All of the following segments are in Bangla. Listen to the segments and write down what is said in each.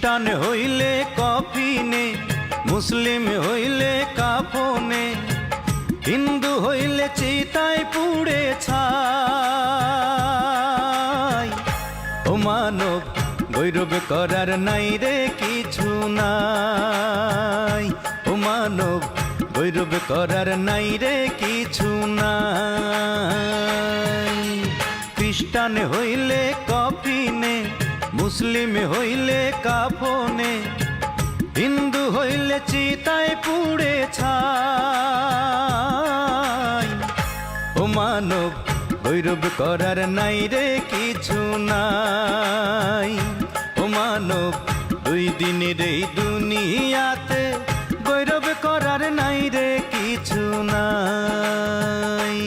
খ্রিস্টান হইলে কফিনে, মুসলিম হইলে কাফনে, হিন্দু হইলে চিতায় পুড়ে ছাই। ও মানব গৌরব করার নাই রে কিছু নাই, ও মানব গৌরব করার নাই রে কিছু নাই। খ্রিস্টান হইলে কফিনে, মুসলিম হইলে কাফনে, হিন্দু হইলে চিতায় পুড়ে ছাই। ও মানব গৌরব করার নাই রে কিছু নাই, ও মানব দুই দিনের এই দুনিয়াতে গৌরব করার নাই রে কিছু নাই।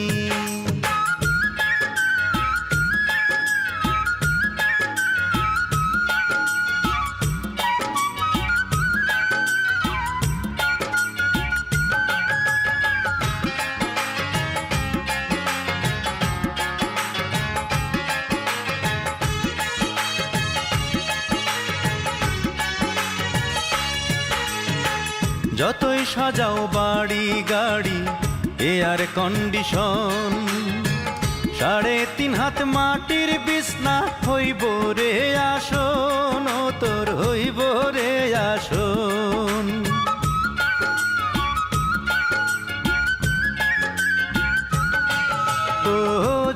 যতই সাজাও বাড়ি গাড়ি এয়ার কন্ডিশন, 3.5 হাত মাটির বিছনা হইব রে আসন, ও তোর হইব রে আসন। ও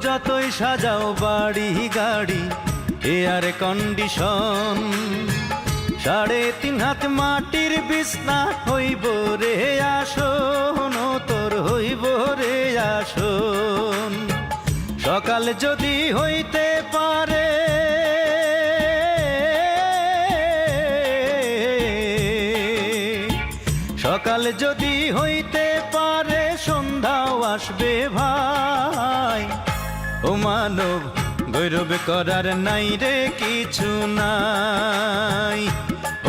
যতই সাজাও বাড়ি গাড়ি এয়ার কন্ডিশন, 3.5 হাত মাটির বিছনা হইব রে আসন, ও তোর হইব রে আসন। সকাল যদি হইতে পারে, সকাল যদি হইতে পারে, সন্ধ্যাও আসবে ভাই। ও মানব গৌরব করার নাই রে কিছু নাই,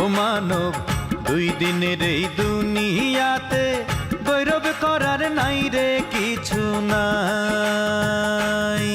ও মানব দুই দিনের এই দুনিয়াতে গৌরব করার নাই রে কিছু নাই।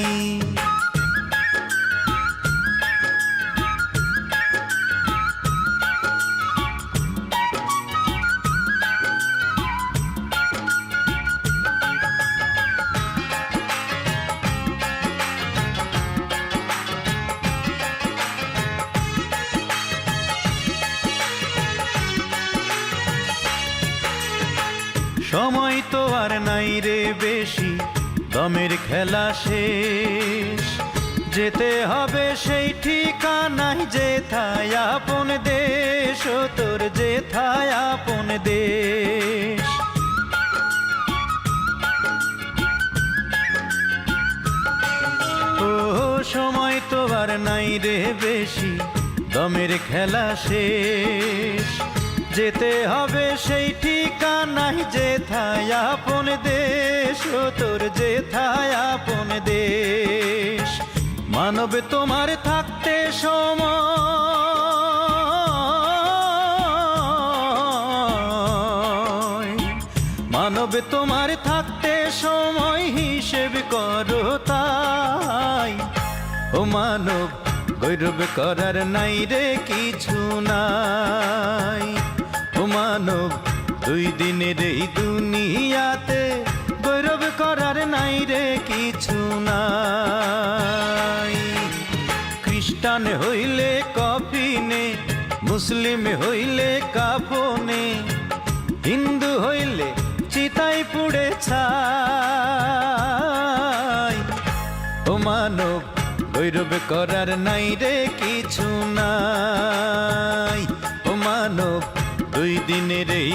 সময় তো আর নাই রে বেশি, দমের খেলা শেষ, যেতে হবে সেই ঠিকানায় যেথায় আপন দেশ, ও তোর যেথায় আপন দেশ। ও সময় তো আর নাই রে বেশি, দমের খেলা শেষ, যেতে হবে সেই ঠিকানায় যেথায় আপন দেশ, ও তোর যেথায় আপন দেশ। মানব তোমার থাকতে সময়, মানব তোমার থাকতে সময় হিসেব করো তাই। ও মানব গৌরব করার নাই রে কিছু নাই, ও মানব দুই দিনের এই দুনিয়াতে গৌরব করার নাই রে কিছু নাই। খ্রিস্টান হইলে কফিনে, মুসলিম হইলে কাফনে, হিন্দু হইলে চিতায় পুড়ে ছাই। ও মানব গৌরব করার নাই রে কিছু নাই, ও মানব দুই দিনের এই